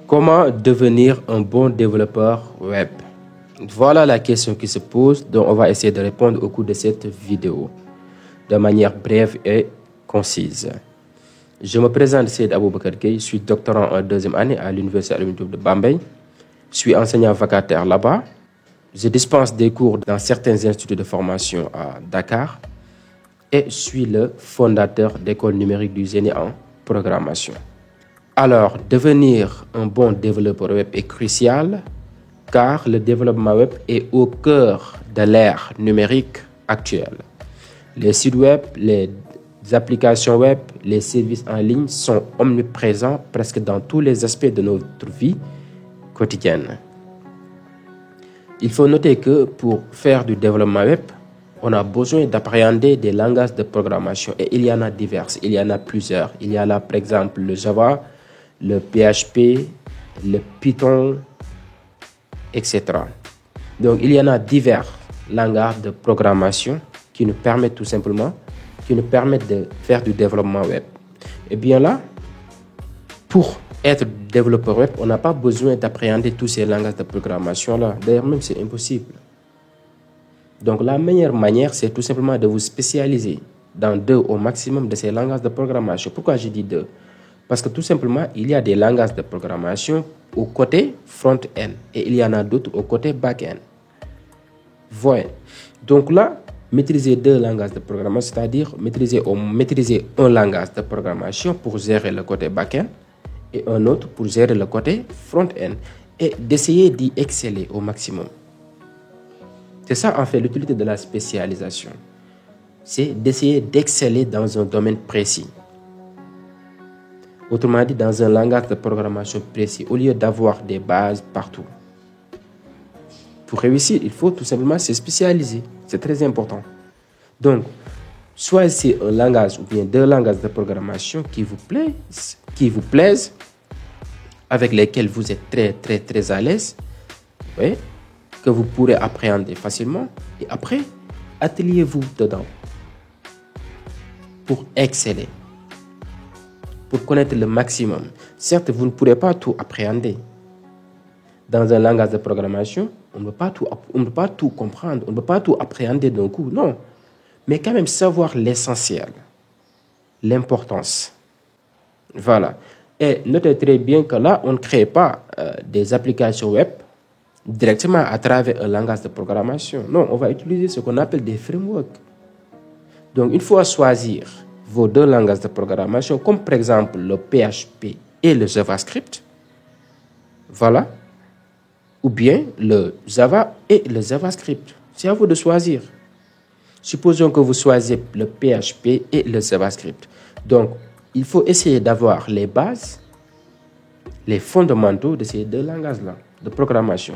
Comment devenir un bon développeur web? Voilà la question qui se pose, dont on va essayer de répondre au cours de cette vidéo, de manière brève et concise. Je me présente, Seyd Aboubacar Gueye, je suis doctorant en deuxième année à l'Université Alioune Diop de Bambey. Je suis enseignant vacataire là-bas. Je dispense des cours dans certains instituts de formation à Dakar et je suis le fondateur d'École numérique du génie en programmation. Alors, devenir un bon développeur web est crucial car le développement web est au cœur de l'ère numérique actuelle. Les sites web, les applications web, les services en ligne sont omniprésents presque dans tous les aspects de notre vie quotidienne. Il faut noter que pour faire du développement web, on a besoin d'appréhender des langages de programmation et il y en a divers, il y en a plusieurs. Il y a là par exemple le Java, le PHP, le Python, etc. Donc il y en a divers langages de programmation qui nous permettent tout simplement, de faire du développement web. Et bien là, pour être développeur web, on n'a pas besoin d'appréhender tous ces langages de programmation-là. D'ailleurs, même c'est impossible. Donc la meilleure manière, c'est tout simplement de vous spécialiser dans 2 au maximum de ces langages de programmation. Pourquoi je dis 2? Parce que tout simplement, il y a des langages de programmation au côté front-end et il y en a d'autres au côté back-end. Voyez. Donc là, maîtriser 2 langages de programmation, c'est-à-dire maîtriser un langage de programmation pour gérer le côté back-end et un autre pour gérer le côté front-end et d'essayer d'y exceller au maximum. C'est ça en fait l'utilité de la spécialisation. C'est d'essayer d'exceller dans un domaine précis. Autrement dit, dans un langage de programmation précis, au lieu d'avoir des bases partout. Pour réussir, il faut tout simplement se spécialiser. C'est très important. Donc, choisissez un langage ou bien 2 langages de programmation qui vous plaisent, avec lesquels vous êtes très à l'aise, oui, que vous pourrez appréhender facilement. Et après, ateliez-vous dedans pour exceller, pour connaître le maximum. Certes, vous ne pourrez pas tout appréhender. Dans un langage de programmation, on ne peut pas tout comprendre, on ne peut pas tout appréhender d'un coup, non. Mais quand même savoir l'essentiel, l'importance. Voilà. Et notez très bien que là, on ne crée pas des applications web directement à travers un langage de programmation. Non, on va utiliser ce qu'on appelle des frameworks. Donc, une fois choisir vos 2 langages de programmation, comme par exemple le PHP et le JavaScript, voilà, ou bien le Java et le JavaScript. C'est à vous de choisir. Supposons que vous choisissez le PHP et le JavaScript. Donc, il faut essayer d'avoir les bases, les fondamentaux de ces 2 langages-là de programmation.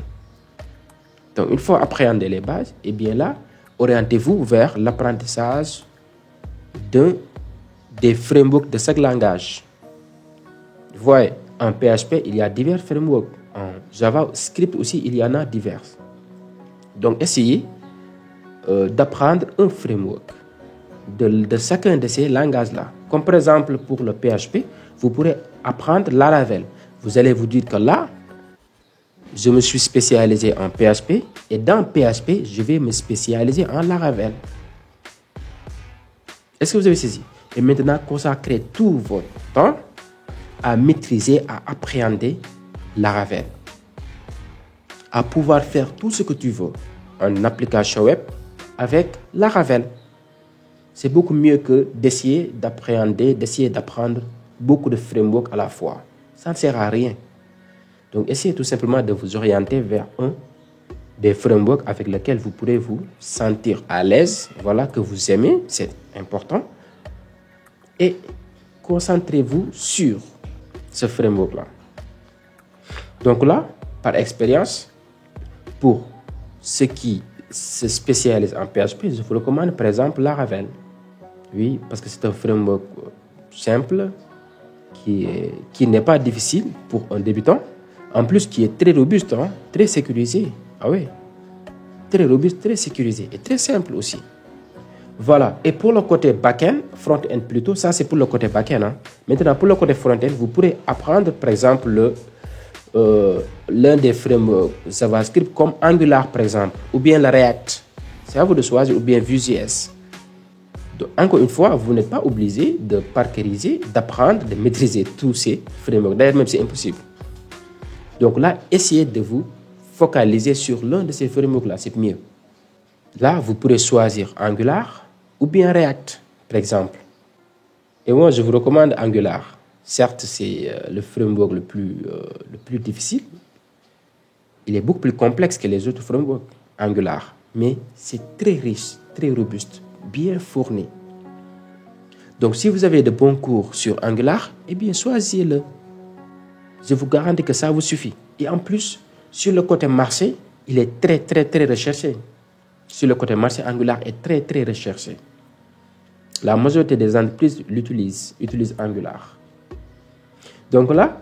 Donc, une fois appréhender les bases, et bien là, orientez-vous vers l'apprentissage des frameworks de chaque langage. Vous voyez, en PHP, il y a divers frameworks. En JavaScript aussi, il y en a divers. Donc, essayez d'apprendre un framework de chacun de ces langages-là. Comme par exemple, pour le PHP, vous pourrez apprendre Laravel. Vous allez vous dire que là, je me suis spécialisé en PHP et dans PHP, je vais me spécialiser en Laravel. Est-ce que vous avez saisi? Et maintenant, consacrez tout votre temps à maîtriser, à appréhender Laravel. À pouvoir faire tout ce que tu veux en application web avec Laravel. C'est beaucoup mieux que d'essayer d'apprendre beaucoup de frameworks à la fois. Ça ne sert à rien. Donc, essayez tout simplement de vous orienter vers un des frameworks avec lesquels vous pourrez vous sentir à l'aise, voilà, que vous aimez, c'est important. Et concentrez-vous sur ce framework-là. Donc là, par expérience, pour ceux qui se spécialisent en PHP, je vous recommande par exemple Laravel. Oui, parce que c'est un framework simple, qui n'est pas difficile pour un débutant. En plus, qui est très robuste, hein, très sécurisé. Ah oui, très robuste, très sécurisé et très simple aussi. Voilà. Et pour le côté back-end, front-end plutôt, ça c'est pour le côté back-end. Hein. Maintenant, pour le côté front-end, vous pourrez apprendre par exemple l'un des frameworks JavaScript comme Angular par exemple, ou bien le React. C'est à vous de choisir, ou bien Vue.js. Donc, encore une fois, vous n'êtes pas obligé de parkeriser, d'apprendre, de maîtriser tous ces frameworks. D'ailleurs, même c'est impossible. Donc là, essayez de vous focaliser sur l'un de ces frameworks-là, c'est mieux. Là, vous pourrez choisir Angular ou bien React, par exemple. Et moi, je vous recommande Angular. Certes, c'est le framework le plus difficile. Il est beaucoup plus complexe que les autres frameworks, Angular. Mais c'est très riche, très robuste, bien fourni. Donc, si vous avez de bons cours sur Angular, eh bien, choisissez-le. Je vous garantis que ça vous suffit. Et en plus, sur le côté marché, il est très, très, très recherché. Sur le côté marché, Angular est très, très recherché. La majorité des entreprises utilisent Angular. Donc là,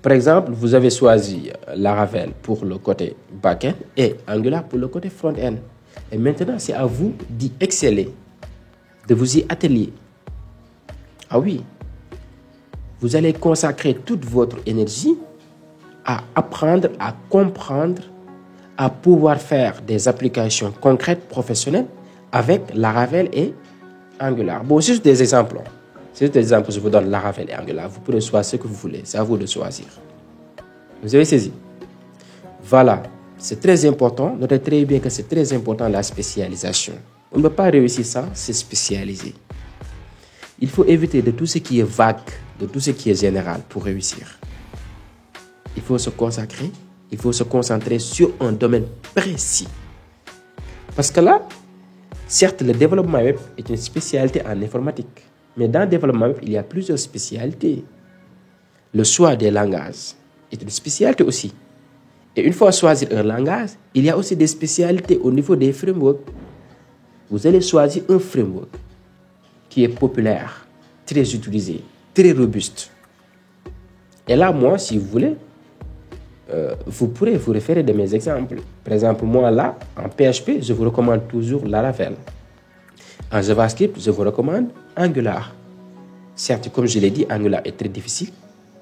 par exemple, vous avez choisi Laravel pour le côté back-end et Angular pour le côté front-end. Et maintenant, c'est à vous d'y exceller, de vous y atteler. Ah oui, vous allez consacrer toute votre énergie à apprendre, à comprendre, à pouvoir faire des applications concrètes, professionnelles avec Laravel et Angular. Bon, c'est juste des exemples. C'est juste des exemples que je vous donne, Laravel et Angular. Vous pourrez choisir ce que vous voulez. C'est à vous de choisir. Vous avez saisi? Voilà. C'est très important. Notez très bien que c'est très important la spécialisation. On ne peut pas réussir sans se spécialiser. Il faut éviter de tout ce qui est vague, de tout ce qui est général pour réussir. Il faut se consacrer, il faut se concentrer sur un domaine précis. Parce que là, certes, le développement web est une spécialité en informatique. Mais dans le développement web, il y a plusieurs spécialités. Le choix des langages est une spécialité aussi. Et une fois choisi un langage, il y a aussi des spécialités au niveau des frameworks. Vous allez choisir un framework qui est populaire, très utilisé, très robuste. Et là, moi, si vous voulez, vous pourrez vous référer de mes exemples. Par exemple, moi, là, en PHP, je vous recommande toujours Laravel. En JavaScript, je vous recommande Angular. Certes, comme je l'ai dit, Angular est très difficile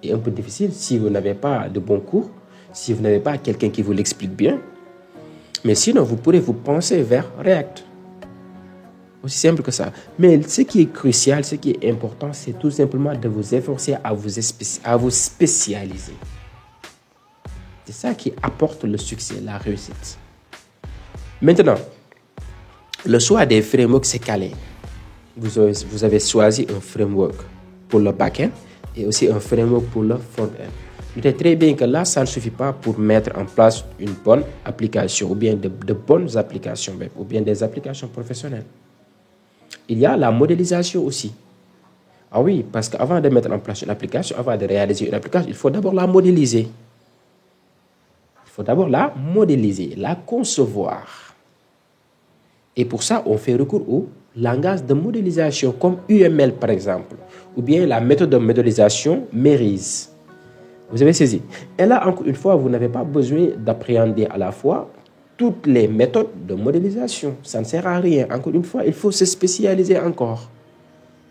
et un peu difficile si vous n'avez pas de bons cours, si vous n'avez pas quelqu'un qui vous l'explique bien. Mais sinon, vous pourrez vous pencher vers React. Aussi simple que ça. Mais ce qui est crucial, ce qui est important, c'est tout simplement de vous efforcer à vous spécialiser. C'est ça qui apporte le succès, la réussite. Maintenant, le choix des frameworks, c'est calé. Vous avez choisi un framework pour le back-end et aussi un framework pour le front-end. Notez très bien que là, ça ne suffit pas pour mettre en place une bonne application ou bien de bonnes applications web ou bien des applications professionnelles. Il y a la modélisation aussi. Ah oui, parce qu'avant de mettre en place une application, avant de réaliser une application, il faut d'abord la modéliser. Il faut d'abord la modéliser, la concevoir. Et pour ça, on fait recours au langage de modélisation comme UML par exemple, ou bien la méthode de modélisation Merise. Vous avez saisi? Et là, encore une fois, vous n'avez pas besoin d'appréhender à la fois toutes les méthodes de modélisation. Ça ne sert à rien. Encore une fois, il faut se spécialiser encore.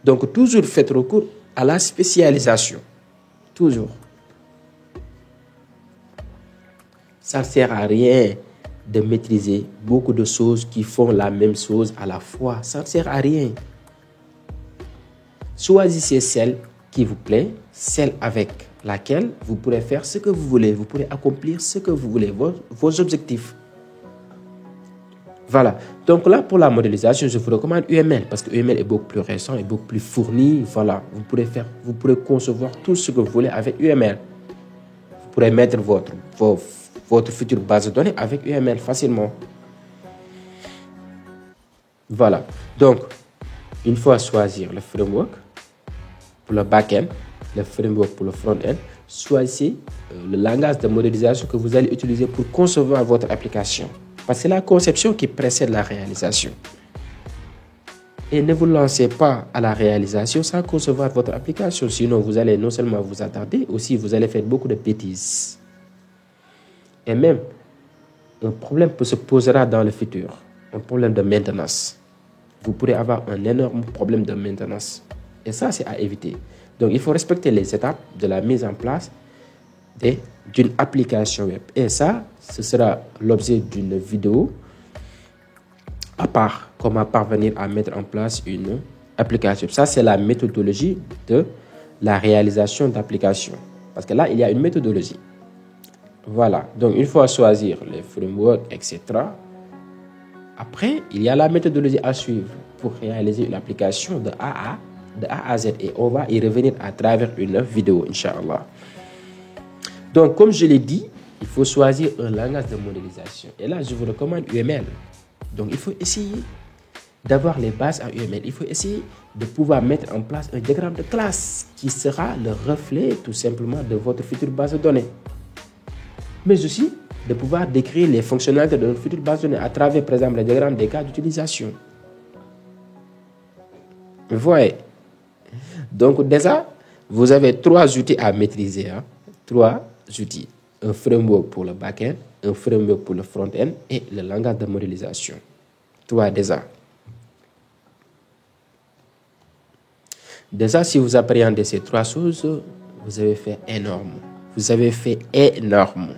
Donc, toujours faites recours à la spécialisation. Toujours. Ça ne sert à rien de maîtriser beaucoup de choses qui font la même chose à la fois. Ça ne sert à rien. Choisissez celle qui vous plaît, celle avec laquelle vous pourrez faire ce que vous voulez. Vous pourrez accomplir ce que vous voulez, vos objectifs. Voilà. Donc là, pour la modélisation, je vous recommande UML parce que UML est beaucoup plus récent et beaucoup plus fourni. Voilà. Vous pourrez concevoir tout ce que vous voulez avec UML. Vous pourrez mettre votre future base de données avec UML facilement. Voilà. Donc, une fois choisir le framework pour le back-end, le framework pour le front-end, choisissez le langage de modélisation que vous allez utiliser pour concevoir votre application. Parce que c'est la conception qui précède la réalisation. Et ne vous lancez pas à la réalisation sans concevoir votre application. Sinon, vous allez non seulement vous attarder, aussi vous allez faire beaucoup de bêtises. Et même, un problème se posera dans le futur. Un problème de maintenance. Vous pourrez avoir un énorme problème de maintenance. Et ça, c'est à éviter. Donc, il faut respecter les étapes de la mise en place des d'une application web. Et ça, ce sera l'objet d'une vidéo à part, comment parvenir à mettre en place une application. Ça, c'est la méthodologie de la réalisation d'applications. Parce que là, il y a une méthodologie. Voilà. Donc, une fois choisir les frameworks, etc., après, il y a la méthodologie à suivre pour réaliser une application de A à Z. Et on va y revenir à travers une vidéo, Inch'Allah. Donc, comme je l'ai dit, il faut choisir un langage de modélisation. Et là, je vous recommande UML. Donc, il faut essayer d'avoir les bases en UML. Il faut essayer de pouvoir mettre en place un diagramme de classe qui sera le reflet tout simplement de votre future base de données. Mais aussi de pouvoir décrire les fonctionnalités de notre future base de données à travers, par exemple, les diagrammes des cas d'utilisation. Vous voyez? Donc, déjà, vous avez 3 outils à maîtriser. 3 outils. Un framework pour le back-end, un framework pour le front-end et le langage de modélisation. 3 déjà. Déjà, si vous appréhendez ces 3 choses, vous avez fait énorme. Vous avez fait énorme.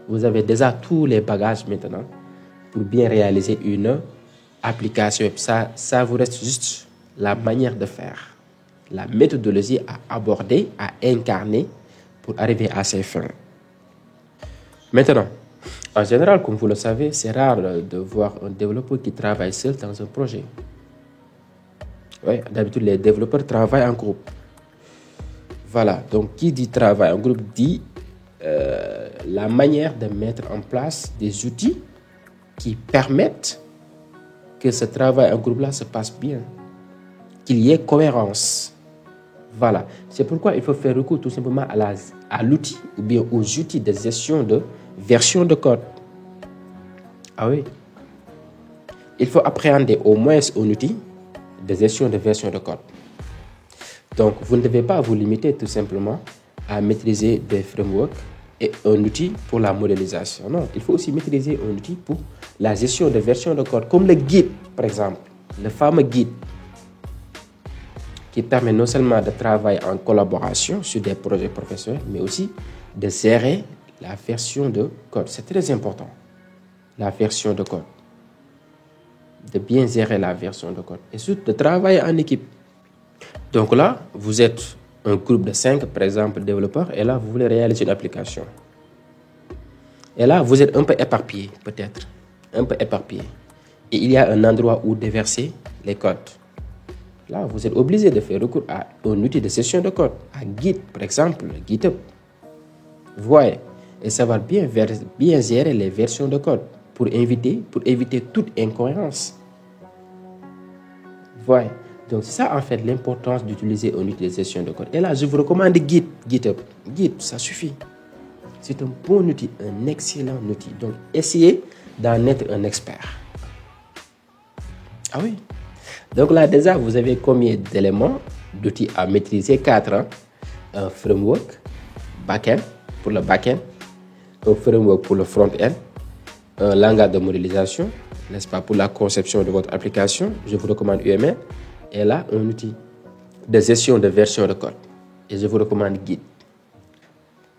Vous avez déjà tous les bagages maintenant pour bien réaliser une application. Ça vous reste juste la manière de faire, la méthodologie à aborder, à incarner pour arriver à ses fins. Maintenant, en général, comme vous le savez, c'est rare de voir un développeur qui travaille seul dans un projet. Oui, d'habitude, les développeurs travaillent en groupe. Voilà, donc qui dit travail en groupe dit la manière de mettre en place des outils qui permettent que ce travail en groupe-là se passe bien, qu'il y ait cohérence. Voilà, c'est pourquoi il faut faire recours tout simplement à l'outil ou bien aux outils de gestion de version de code. Ah oui, il faut appréhender au moins un outil de gestion de version de code. Donc, vous ne devez pas vous limiter tout simplement à maîtriser des frameworks et un outil pour la modélisation. Non, il faut aussi maîtriser un outil pour la gestion de version de code, comme le Git, par exemple, le fameux Git, qui permet non seulement de travailler en collaboration sur des projets professionnels, mais aussi de gérer la version de code. C'est très important, la version de code. De bien gérer la version de code et surtout de travailler en équipe. Donc là, vous êtes un groupe de 5, par exemple, développeurs, et là, vous voulez réaliser une application. Et là, vous êtes un peu éparpillé, peut-être, un peu éparpillé. Et il y a un endroit où déverser les codes. Là, vous êtes obligé de faire recours à un outil de gestion de code, à Git, par exemple, GitHub. Vous voyez, et savoir bien gérer les versions de code pour éviter toute incohérence. Vous voyez. Donc, c'est ça, en fait, l'importance d'utiliser un outil de gestion de code. Et là, je vous recommande GitHub. Git, ça suffit. C'est un bon outil, un excellent outil. Donc, essayez d'en être un expert. Ah oui. Donc là, déjà, vous avez combien d'éléments d'outils à maîtriser? 4. Un framework, back-end, pour le back-end. Un framework pour le front-end. Un langage de modélisation, n'est-ce pas, pour la conception de votre application. Je vous recommande UML. Et là, un outil de gestion de version de code. Et je vous recommande Git.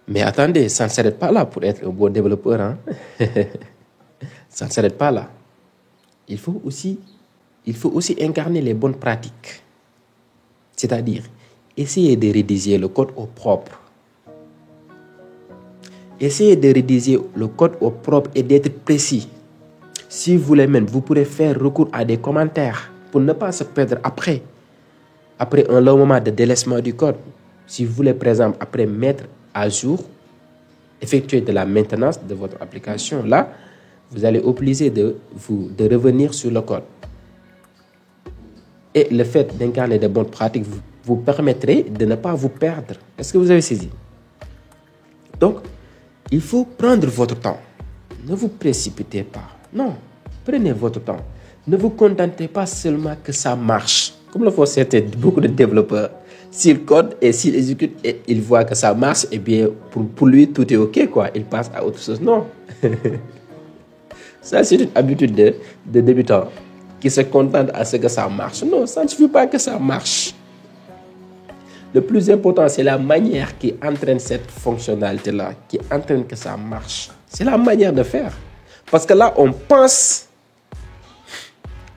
Mais attendez, ça ne s'arrête pas là pour être un bon développeur. Hein? Ça ne s'arrête pas là. Il faut aussi incarner les bonnes pratiques. C'est-à-dire, essayer de rédiger le code au propre. Essayez de rédiger le code au propre et d'être précis. Si vous voulez même, vous pourrez faire recours à des commentaires pour ne pas se perdre après un long moment de délaissement du code. Si vous voulez, par exemple, après mettre à jour, effectuer de la maintenance de votre application, là, vous allez obliger de revenir sur le code. Et le fait d'incarner de bonnes pratiques vous permettrez de ne pas vous perdre. Est-ce que vous avez saisi? Donc, il faut prendre votre temps. Ne vous précipitez pas. Non, prenez votre temps. Ne vous contentez pas seulement que ça marche. Comme le font beaucoup de développeurs. S'il code et s'il exécute et il voit que ça marche, eh bien, pour lui, tout est OK, quoi. Il passe à autre chose. Non. Ça, c'est une habitude de débutant qui se contente à ce que ça marche. Non, ça ne suffit pas que ça marche. Le plus important, c'est la manière qui entraîne cette fonctionnalité-là, qui entraîne que ça marche. C'est la manière de faire. Parce que là, on pense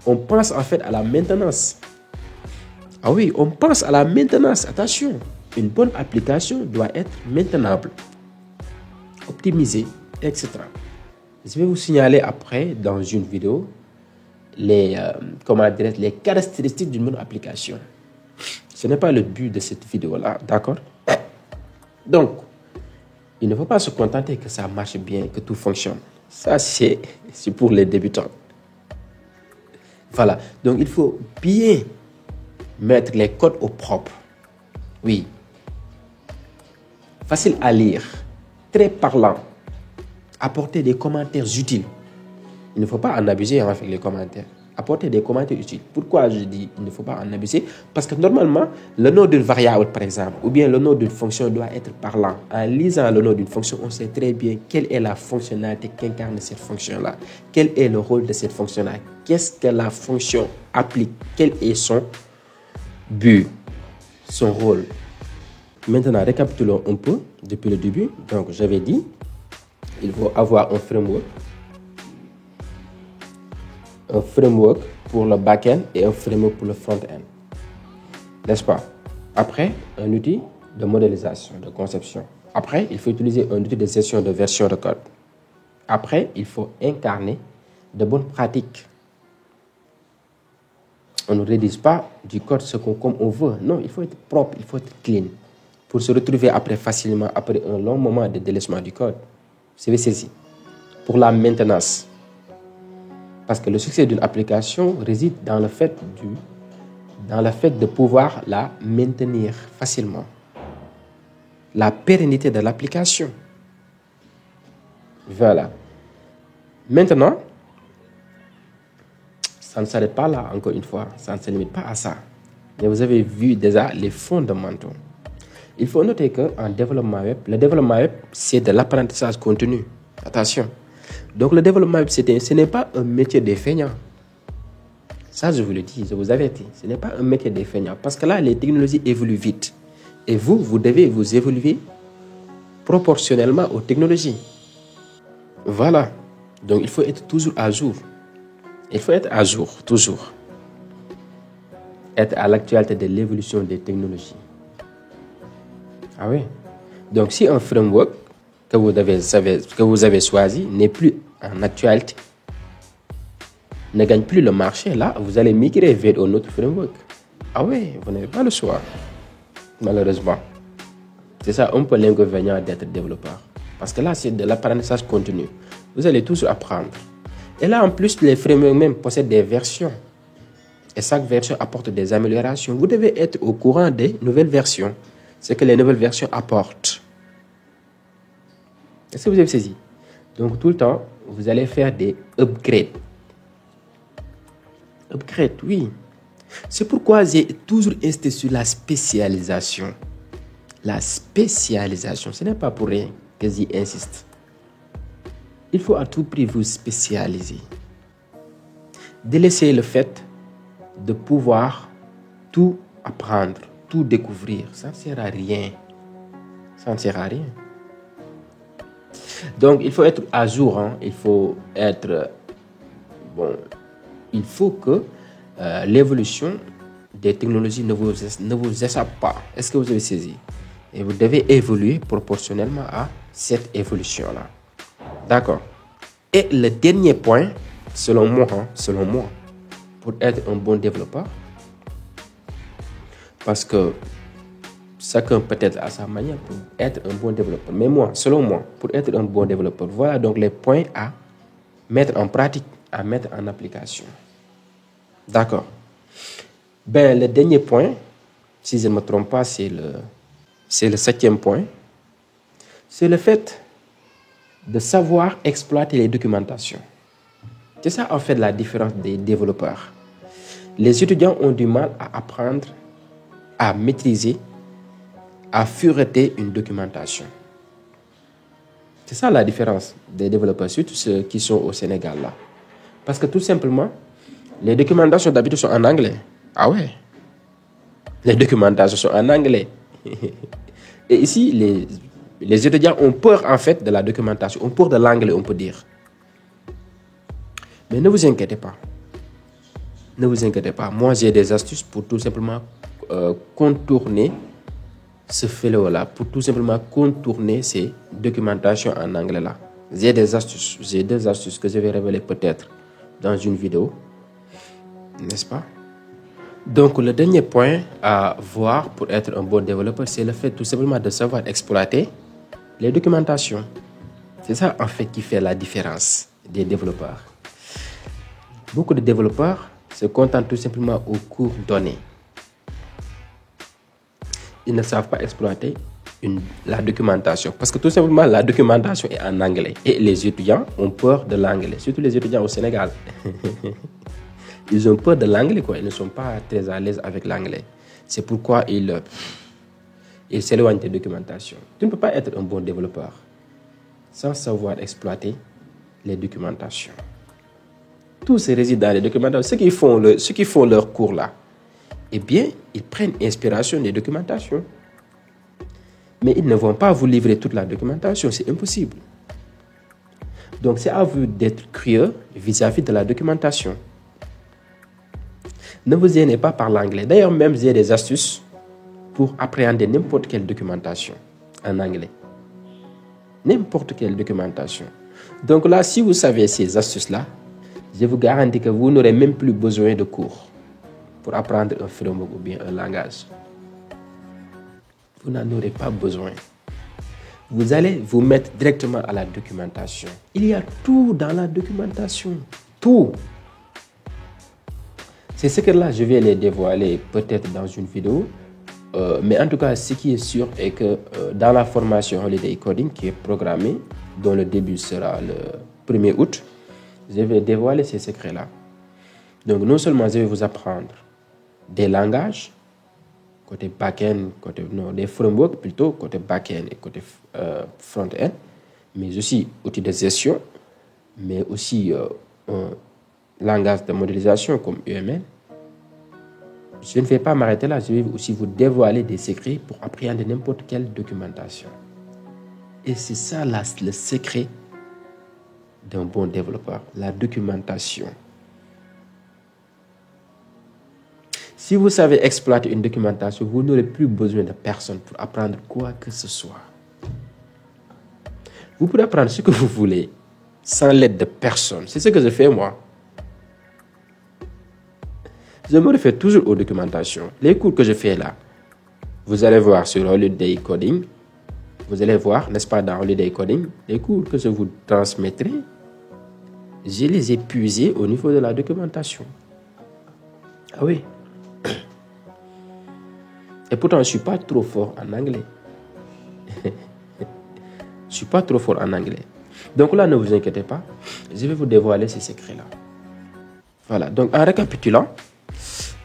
en fait à la maintenance. Ah oui, on pense à la maintenance. Attention, une bonne application doit être maintenable, optimisée, etc. Je vais vous signaler après, dans une vidéo, les caractéristiques d'une bonne application. Ce n'est pas le but de cette vidéo-là, d'accord? Donc, il ne faut pas se contenter que ça marche bien, que tout fonctionne. Ça, c'est pour les débutants. Voilà. Donc, il faut bien mettre les codes au propre. Oui. Facile à lire, très parlant. Apporter des commentaires utiles. Il ne faut pas en abuser avec les commentaires. Apporter des commentaires utiles. Pourquoi je dis il ne faut pas en abuser? Parce que normalement, le nom d'une variable, par exemple, ou bien le nom d'une fonction doit être parlant. En lisant le nom d'une fonction, on sait très bien quelle est la fonctionnalité qu'incarne cette fonction-là. Quel est le rôle de cette fonction-là? Qu'est-ce que la fonction applique? Quel est son but, son rôle? Maintenant, récapitulons un peu depuis le début. Donc, j'avais dit, il faut avoir un framework pour le back-end et un framework pour le front-end. N'est-ce pas? Après, un outil de modélisation, de conception. Après, il faut utiliser un outil de gestion de version de code. Après, il faut incarner de bonnes pratiques. On ne rédige pas du code comme on veut. Non, il faut être propre, il faut être clean. Pour se retrouver après facilement, après un long moment de délaissement du code. C'est saisi. Pour la maintenance. Parce que le succès d'une application réside dans le fait de pouvoir la maintenir facilement. La pérennité de l'application. Voilà. Maintenant, ça ne s'arrête pas là, encore une fois. Ça ne se limite pas à ça. Mais vous avez vu déjà les fondamentaux. Il faut noter qu'en développement web, le développement web, c'est de l'apprentissage continu. Attention. Donc, le développement web, ce n'est pas un métier des feignants. Ça, je vous le dis, je vous avertis. Ce n'est pas un métier des feignants. Parce que là, les technologies évoluent vite. Et vous devez vous évoluer proportionnellement aux technologies. Voilà. Donc, il faut être toujours à jour. Il faut être à jour, toujours. Être à l'actualité de l'évolution des technologies. Ah oui. Donc, si un framework que vous avez choisi n'est plus en actualité, ne gagne plus le marché, là, vous allez migrer vers un autre framework. Ah oui, vous n'avez pas le choix, malheureusement. C'est ça un peu l'inconvénient d'être développeur. Parce que là, c'est de l'apprentissage continu. Vous allez toujours apprendre. Et là, en plus, les frameworks même possèdent des versions. Et chaque version apporte des améliorations. Vous devez être au courant des nouvelles versions. Ce que les nouvelles versions apportent. Est-ce que vous avez saisi? Donc, tout le temps, vous allez faire des upgrades. Upgrade, oui. C'est pourquoi j'ai toujours insisté sur la spécialisation. La spécialisation, ce n'est pas pour rien que j'y insiste. Il faut à tout prix vous spécialiser. Délaissez le fait de pouvoir tout apprendre, tout découvrir. Ça ne sert à rien. Ça ne sert à rien. Donc, il faut être à jour. Il faut être... il faut que l'évolution des technologies ne vous échappe pas. Est-ce que vous avez saisi? Et vous devez évoluer proportionnellement à cette évolution-là. D'accord. Et le dernier point, selon moi, pour être un bon développeur, parce que chacun peut-être à sa manière pour être un bon développeur. Mais moi, selon moi, pour être un bon développeur, voilà donc les points à mettre en pratique, à mettre en application. D'accord. Le dernier point, si je ne me trompe pas, c'est le 7e point. C'est le fait de savoir exploiter les documentations. C'est ça en fait la différence des développeurs. Les étudiants ont du mal à apprendre, à maîtriser, à fureter une documentation. C'est ça la différence des développeurs, surtout ceux qui sont au Sénégal là. Parce que tout simplement, les documentations d'habitude sont en anglais. Ah ouais. Les documentations sont en anglais. Et ici, les étudiants ont peur en fait de la documentation, ont peur de l'anglais, on peut dire. Mais ne vous inquiétez pas. Ne vous inquiétez pas. Moi, j'ai des astuces pour tout simplement contourner ce fléau-là, pour tout simplement contourner ces documentations en anglais-là. J'ai des astuces. J'ai deux astuces que je vais révéler peut-être dans une vidéo. N'est-ce pas? Donc, le dernier point à voir pour être un bon développeur, c'est le fait tout simplement de savoir exploiter les documentations. C'est ça, en fait, qui fait la différence des développeurs. Beaucoup de développeurs se contentent tout simplement aux cours donnés. Ils ne savent pas exploiter la documentation. Parce que tout simplement, la documentation est en anglais. Et les étudiants ont peur de l'anglais. Surtout les étudiants au Sénégal. Ils ont peur de l'anglais, quoi. Ils ne sont pas très à l'aise avec l'anglais. C'est pourquoi ils s'éloignent des documentations. Tu ne peux pas être un bon développeur sans savoir exploiter les documentations. Tout se réside dans les documentations. Ceux qui font leur cours là, eh bien, ils prennent inspiration des documentations. Mais ils ne vont pas vous livrer toute la documentation, c'est impossible. Donc, c'est à vous d'être curieux vis-à-vis de la documentation. Ne vous gênez pas par l'anglais. D'ailleurs, même j'ai des astuces pour appréhender n'importe quelle documentation en anglais. N'importe quelle documentation. Donc là, si vous savez ces astuces-là, je vous garantis que vous n'aurez même plus besoin de cours pour apprendre un framework ou bien un langage. Vous n'en aurez pas besoin. Vous allez vous mettre directement à la documentation. Il y a tout dans la documentation. Tout. Ces secrets-là, je vais les dévoiler peut-être dans une vidéo. Mais en tout cas, ce qui est sûr est que dans la formation Holiday Coding qui est programmée, dont le début sera le 1er août, je vais dévoiler ces secrets-là. Donc, non seulement je vais vous apprendre des langages, côté back-end, des frameworks plutôt, côté back-end et côté front-end, mais aussi outils de gestion, mais aussi un langage de modélisation comme UML. Je ne vais pas m'arrêter là, je vais aussi vous dévoiler des secrets pour appréhender n'importe quelle documentation. Et c'est ça le secret d'un bon développeur, la documentation. Si vous savez exploiter une documentation, vous n'aurez plus besoin de personne pour apprendre quoi que ce soit. Vous pourrez apprendre ce que vous voulez sans l'aide de personne. C'est ce que je fais moi. Je me réfère toujours aux documentations. Les cours que je fais là, vous allez voir sur Holiday Coding. Vous allez voir, n'est-ce pas, dans Holiday Coding, les cours que je vous transmettrai, je les ai puisés au niveau de la documentation. Ah oui. Et pourtant, je ne suis pas trop fort en anglais. Je ne suis pas trop fort en anglais. Donc là, ne vous inquiétez pas. Je vais vous dévoiler ces secrets-là. Voilà. Donc, en récapitulant,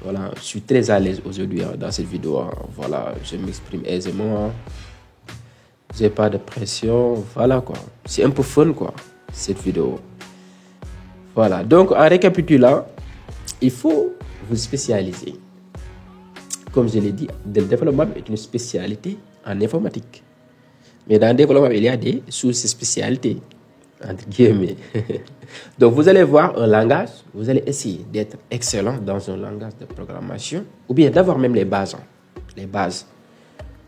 voilà, je suis très à l'aise aujourd'hui dans cette vidéo. Voilà, je m'exprime aisément. Je n'ai pas de pression. Voilà quoi. C'est un peu fun quoi, cette vidéo. Voilà. Donc, en récapitulant, il faut vous spécialiser. Comme je l'ai dit, le développement est une spécialité en informatique. Mais dans le développement, il y a des sous-spécialités, entre guillemets. Donc, vous allez voir un langage, vous allez essayer d'être excellent dans un langage de programmation, ou bien d'avoir même les bases. Les bases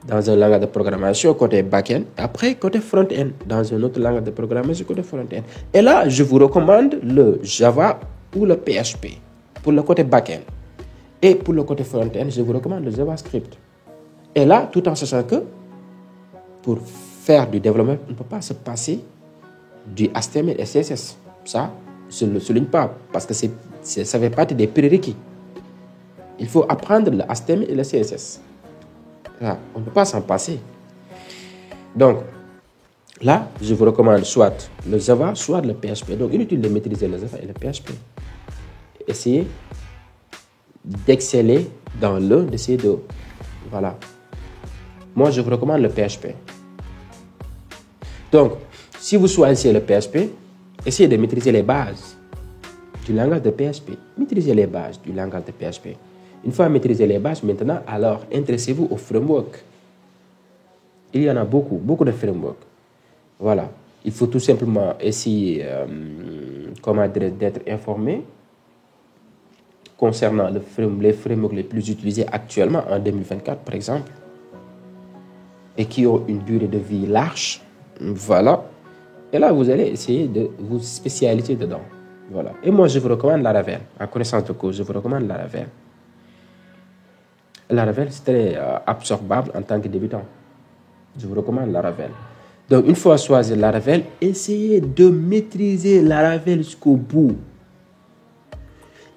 dans un langage de programmation côté back-end, après côté front-end, dans un autre langage de programmation côté front-end. Et là, je vous recommande le Java ou le PHP pour le côté back-end. Et pour le côté front-end, je vous recommande le JavaScript. Et là, tout en sachant que pour faire du développement, on ne peut pas se passer du HTML et CSS. Ça, je ne le souligne pas parce que ça fait partie des prérequis. Il faut apprendre le HTML et le CSS. Là, on ne peut pas s'en passer. Donc, là, je vous recommande soit le Java, soit le PHP. Donc, inutile de maîtriser le Java et le PHP. Essayez d'exceller dans l'un de ces deux. Voilà. Moi, je vous recommande le PHP. Donc, si vous choisissez le PHP, essayez de maîtriser les bases du langage de PHP. Maîtrisez les bases du langage de PHP. Une fois maîtrisé les bases, maintenant, alors intéressez-vous au framework. Il y en a beaucoup, beaucoup de frameworks. Voilà. Il faut tout simplement essayer d'être informé concernant les frameworks les plus utilisés actuellement en 2024, par exemple, et qui ont une durée de vie large. Voilà. Et là, vous allez essayer de vous spécialiser dedans. Voilà. Et moi, je vous recommande Laravel. En connaissance de cause, je vous recommande Laravel. Laravel, c'est très absorbable en tant que débutant. Je vous recommande Laravel. Donc, une fois choisi Laravel, essayez de maîtriser Laravel jusqu'au bout.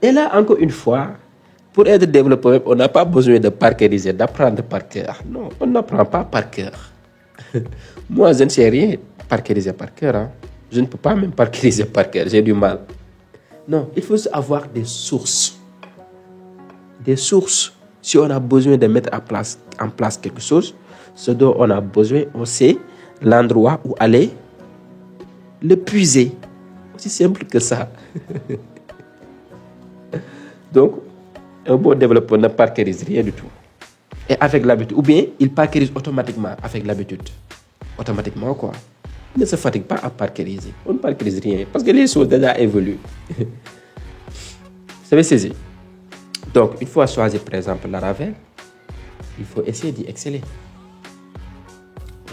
Et là, encore une fois, pour être développeur web, on n'a pas besoin de parkeriser, d'apprendre par cœur. Non, on n'apprend pas par cœur. Moi, je ne sais rien parkeriser par cœur. Hein. Je ne peux pas même parkeriser par cœur, j'ai du mal. Non, il faut avoir des sources. Des sources. Si on a besoin de mettre en place quelque chose, ce dont on a besoin, on sait l'endroit où aller le puiser. Aussi simple que ça. Donc, un bon développeur ne parkerise rien du tout. Et avec l'habitude, ou bien il parkerise automatiquement avec l'habitude. Automatiquement quoi. Il ne se fatigue pas à parkeriser. On ne parkerise rien parce que les choses déjà évoluent. Vous avez saisi. Donc, une fois choisi par exemple Laravel, il faut essayer d'y exceller.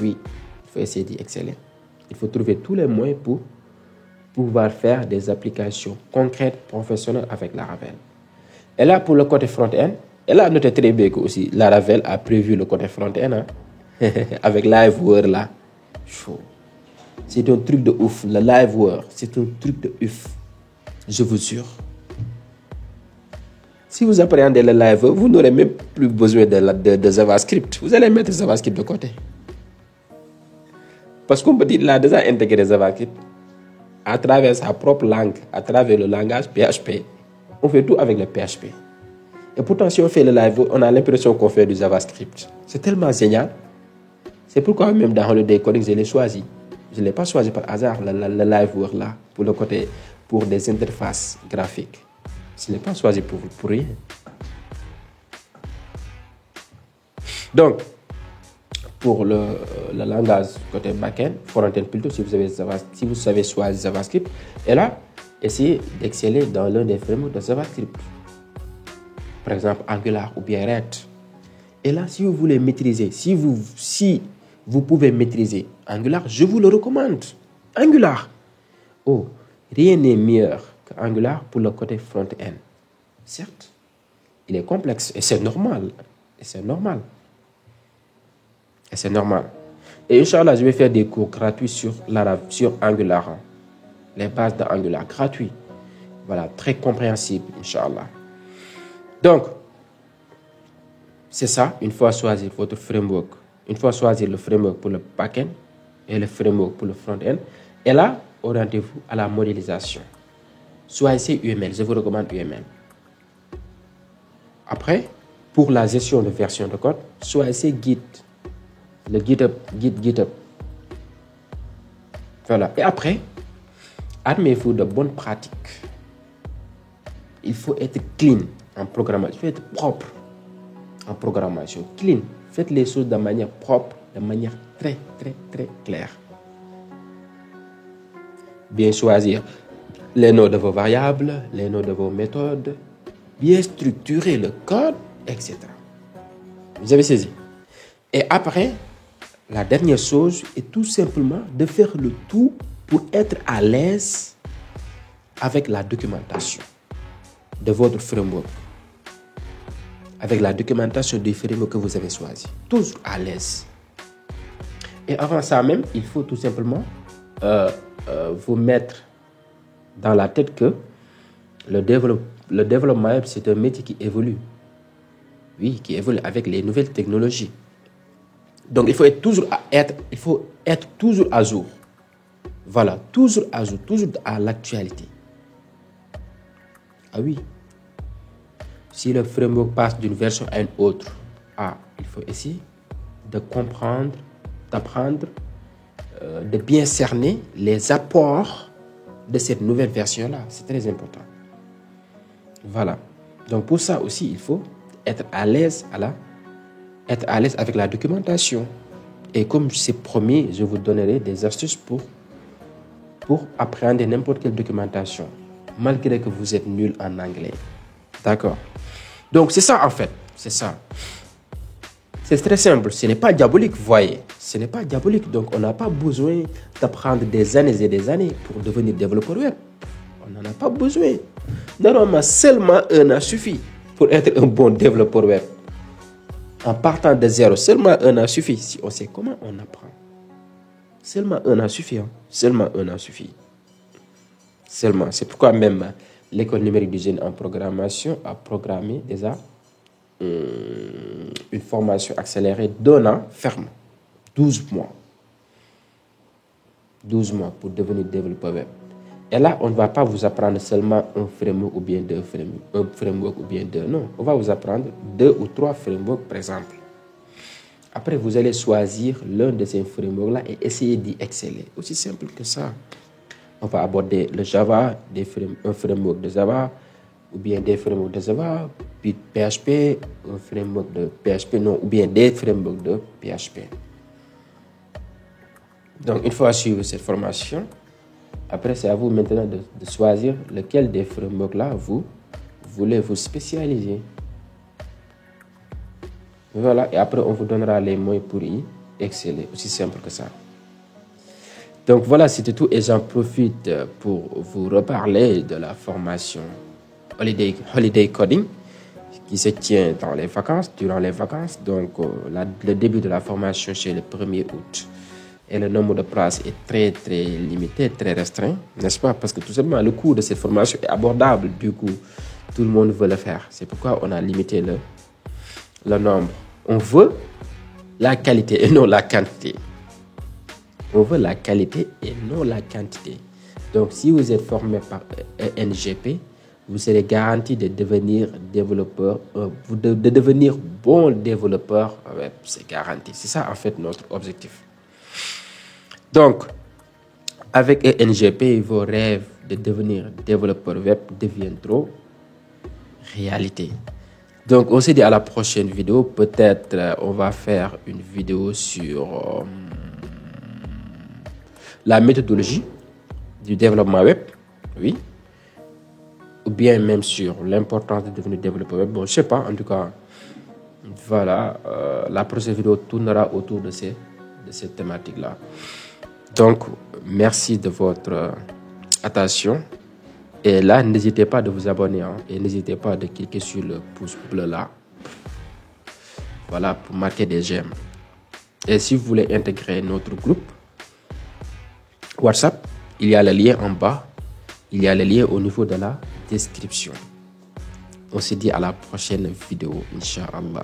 Oui, il faut essayer d'y exceller. Il faut trouver tous les moyens pour pouvoir faire des applications concrètes, professionnelles avec Laravel. Et là, pour le côté front-end, elle a noté très bien que aussi Laravel a prévu le côté front-end hein, avec Liveware là. C'est un truc de ouf. Le Liveware, c'est un truc de ouf. Je vous jure. Si vous appréhendez le Liveware, vous n'aurez même plus besoin de JavaScript. Vous allez mettre JavaScript de côté. Parce qu'on peut dire qu'il a déjà intégré JavaScript à travers sa propre langue, à travers le langage PHP. On fait tout avec le PHP. Et pourtant, si on fait le live, on a l'impression qu'on fait du JavaScript. C'est tellement génial. C'est pourquoi même dans Holiday Coding, je l'ai choisi. Je ne l'ai pas choisi par hasard, le live là, pour le côté, pour des interfaces graphiques. Je ne l'ai pas choisi pour rien. Donc, pour le langage côté backend, front-end plutôt, si vous savez choisir JavaScript, et là, essayez d'exceller dans l'un des frameworks de JavaScript. Par exemple, Angular ou bien React. Et là, si vous voulez maîtriser, si vous pouvez maîtriser Angular, je vous le recommande. Angular. Oh, rien n'est meilleur qu'Angular pour le côté front-end. Certes, il est complexe et c'est normal. Et c'est normal. Et c'est normal. Et Inch'Allah, je vais faire des cours gratuits sur Angular. Les bases d'Angular gratuits. Voilà, très compréhensible, Inch'Allah. Donc, c'est ça, une fois choisi votre framework, une fois choisi le framework pour le back-end et le framework pour le front-end, et là, orientez-vous à la modélisation. Choisissez UML, je vous recommande UML. Après, pour la gestion de version de code, choisissez Git, le GitHub. Voilà, et après, armez-vous de bonnes pratiques. Il faut être clean en programmation, il faut être propre en programmation, clean. Faites les choses de manière propre, de manière très, très, très claire. Bien choisir les noms de vos variables, les noms de vos méthodes, bien structurer le code, etc. Vous avez saisi. Et après, la dernière chose est tout simplement de faire le tout pour être à l'aise avec la documentation de votre framework, avec la documentation du framework que vous avez choisi. Toujours à l'aise. Et avant ça même, il faut tout simplement vous mettre dans la tête que le développement web, c'est un métier qui évolue. Oui, qui évolue avec les nouvelles technologies. Donc, il faut être toujours à jour. Voilà, toujours à jour, toujours à l'actualité. Ah oui. Si le framework passe d'une version à une autre, il faut essayer de comprendre, d'apprendre, de bien cerner les apports de cette nouvelle version-là. C'est très important. Voilà. Donc, pour ça aussi, il faut être à l'aise avec la documentation. Et comme c'est promis, je vous donnerai des astuces pour appréhender n'importe quelle documentation, malgré que vous êtes nul en anglais. D'accord? Donc, c'est ça en fait. C'est ça. C'est très simple. Ce n'est pas diabolique, vous voyez. Ce n'est pas diabolique. Donc, on n'a pas besoin d'apprendre des années et des années pour devenir développeur web. On n'en a pas besoin. Normalement, seulement un an suffit pour être un bon développeur web. En partant de zéro, seulement un an suffit. Si on sait comment on apprend. Seulement un an suffit. Hein. Seulement un an suffit. Seulement. C'est pourquoi même l'école numérique du jeune en programmation a programmé déjà une formation accélérée d'un an ferme. 12 mois. 12 mois pour devenir développeur web. Et là, on ne va pas vous apprendre seulement un framework ou bien deux frameworks. Un framework ou bien deux. Non. On va vous apprendre 2 ou 3 frameworks, par exemple. Après, vous allez choisir l'un de ces frameworks-là et essayer d'y exceller. Aussi simple que ça. On va aborder le Java, un framework de Java, ou bien des frameworks de Java, puis PHP, un framework de PHP, non, ou bien des frameworks de PHP. Donc, une fois suivi cette formation, après, c'est à vous maintenant de choisir lequel des frameworks-là vous voulez vous spécialiser. Voilà, et après, on vous donnera les moyens pour y exceller. Aussi simple que ça. Donc, voilà, c'était tout. Et j'en profite pour vous reparler de la formation Holiday Coding qui se tient dans les vacances, durant les vacances. Donc, le début de la formation, c'est le 1er août. Et le nombre de places est très, très limité, très restreint, n'est-ce pas? Parce que tout simplement, le coût de cette formation est abordable. Du coup, tout le monde veut le faire. C'est pourquoi on a limité le nombre. On veut la qualité et non la quantité. On veut la qualité et non la quantité. Donc, si vous êtes formé par NGP, vous serez garanti de devenir développeur, de devenir bon développeur web. C'est garanti. C'est ça, en fait, notre objectif. Donc, avec NGP, vos rêves de devenir développeur web deviendront réalité. Donc, on se dit à la prochaine vidéo. Peut-être on va faire une vidéo sur la méthodologie du développement web, oui, ou bien même sur l'importance de devenir développeur web. Bon, je sais pas, en tout cas, voilà, la prochaine vidéo tournera autour de cette thématique-là. Donc, merci de votre attention. Et là, n'hésitez pas de vous abonner. Hein, et n'hésitez pas de cliquer sur le pouce bleu là. Voilà, pour marquer des j'aime. Et si vous voulez intégrer notre groupe WhatsApp, il y a le lien en bas. Il y a le lien au niveau de la description. On se dit à la prochaine vidéo, Inch'Allah.